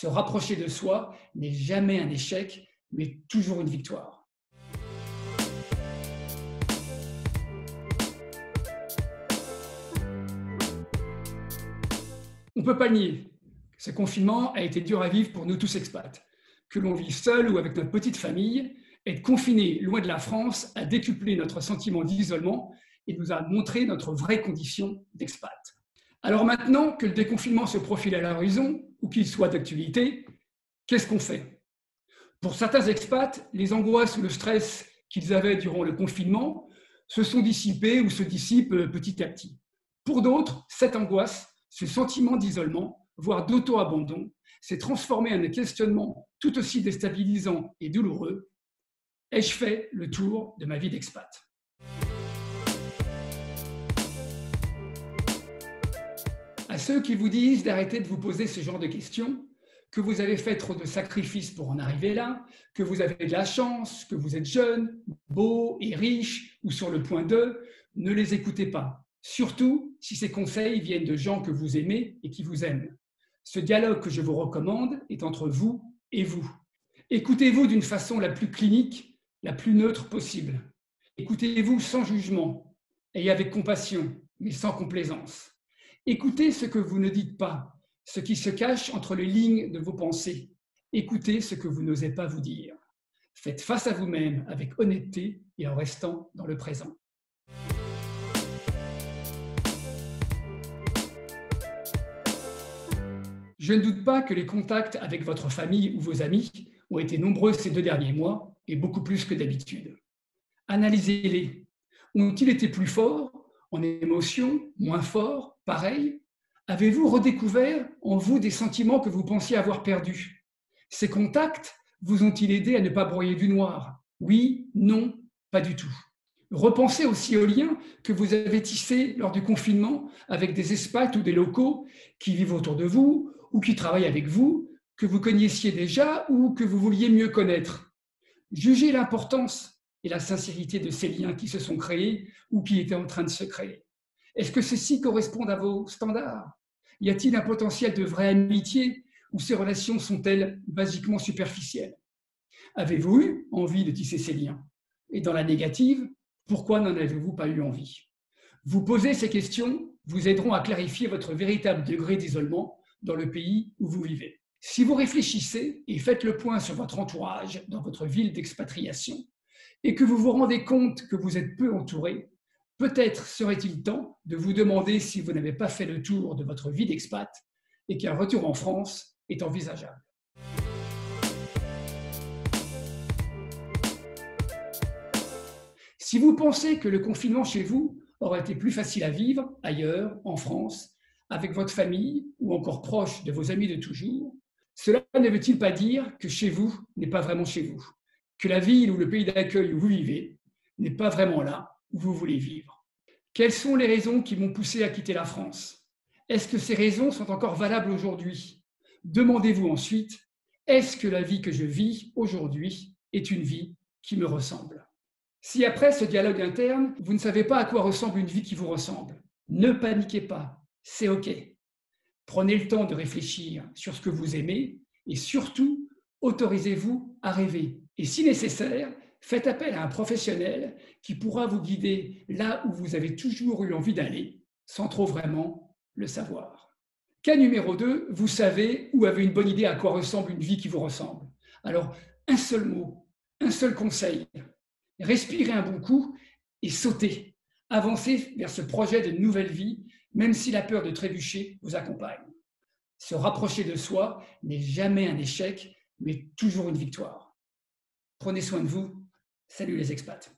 Se rapprocher de soi n'est jamais un échec, mais toujours une victoire. On ne peut pas nier, ce confinement a été dur à vivre pour nous tous expats. Que l'on vive seul ou avec notre petite famille, être confiné loin de la France a décuplé notre sentiment d'isolement et nous a montré notre vraie condition d'expat. Alors maintenant que le déconfinement se profile à l'horizon, ou qu'il soit d'actualité, qu'est-ce qu'on fait? Pour certains expats, les angoisses ou le stress qu'ils avaient durant le confinement se sont dissipés ou se dissipent petit à petit. Pour d'autres, cette angoisse, ce sentiment d'isolement, voire d'auto-abandon, s'est transformé en un questionnement tout aussi déstabilisant et douloureux. Ai-je fait le tour de ma vie d'expat? À ceux qui vous disent d'arrêter de vous poser ce genre de questions, que vous avez fait trop de sacrifices pour en arriver là, que vous avez de la chance, que vous êtes jeune, beau et riche ou sur le point de, ne les écoutez pas. Surtout si ces conseils viennent de gens que vous aimez et qui vous aiment. Ce dialogue que je vous recommande est entre vous et vous. Écoutez-vous d'une façon la plus clinique, la plus neutre possible. Écoutez-vous sans jugement et avec compassion, mais sans complaisance. Écoutez ce que vous ne dites pas, ce qui se cache entre les lignes de vos pensées. Écoutez ce que vous n'osez pas vous dire. Faites face à vous-même avec honnêteté et en restant dans le présent. Je ne doute pas que les contacts avec votre famille ou vos amis ont été nombreux ces 2 derniers mois et beaucoup plus que d'habitude. Analysez-les. Ont-ils été plus forts en émotions, moins forts, pareil? Avez-vous redécouvert en vous des sentiments que vous pensiez avoir perdus? Ces contacts vous ont-ils aidé à ne pas broyer du noir? Oui, non, pas du tout. Repensez aussi aux liens que vous avez tissés lors du confinement avec des expats ou des locaux qui vivent autour de vous ou qui travaillent avec vous, que vous connaissiez déjà ou que vous vouliez mieux connaître. Jugez l'importance et la sincérité de ces liens qui se sont créés ou qui étaient en train de se créer. Est-ce que ceux-ci correspondent à vos standards? Y a-t-il un potentiel de vraie amitié ou ces relations sont-elles basiquement superficielles? Avez-vous eu envie de tisser ces liens? Et dans la négative, pourquoi n'en avez-vous pas eu envie? Vous poser ces questions vous aideront à clarifier votre véritable degré d'isolement dans le pays où vous vivez. Si vous réfléchissez et faites le point sur votre entourage dans votre ville d'expatriation et que vous vous rendez compte que vous êtes peu entouré, peut-être serait-il temps de vous demander si vous n'avez pas fait le tour de votre vie d'expat et qu'un retour en France est envisageable. Si vous pensez que le confinement chez vous aurait été plus facile à vivre ailleurs, en France, avec votre famille ou encore proche de vos amis de toujours, cela ne veut-il pas dire que chez vous n'est pas vraiment chez vous, que la ville ou le pays d'accueil où vous vivez n'est pas vraiment là où vous voulez vivre? Quelles sont les raisons qui m'ont poussé à quitter la France? Est-ce que ces raisons sont encore valables aujourd'hui? Demandez-vous ensuite, est-ce que la vie que je vis aujourd'hui est une vie qui me ressemble? Si après ce dialogue interne, vous ne savez pas à quoi ressemble une vie qui vous ressemble, ne paniquez pas, c'est OK. Prenez le temps de réfléchir sur ce que vous aimez et surtout, autorisez-vous à rêver. Et si nécessaire, faites appel à un professionnel qui pourra vous guider là où vous avez toujours eu envie d'aller, sans trop vraiment le savoir. Cas numéro 2, vous savez ou avez une bonne idée à quoi ressemble une vie qui vous ressemble. Alors, un seul mot, un seul conseil. Respirez un bon coup et sautez. Avancez vers ce projet de nouvelle vie, même si la peur de trébucher vous accompagne. Se rapprocher de soi n'est jamais un échec, mais toujours une victoire. Prenez soin de vous. Salut les expats.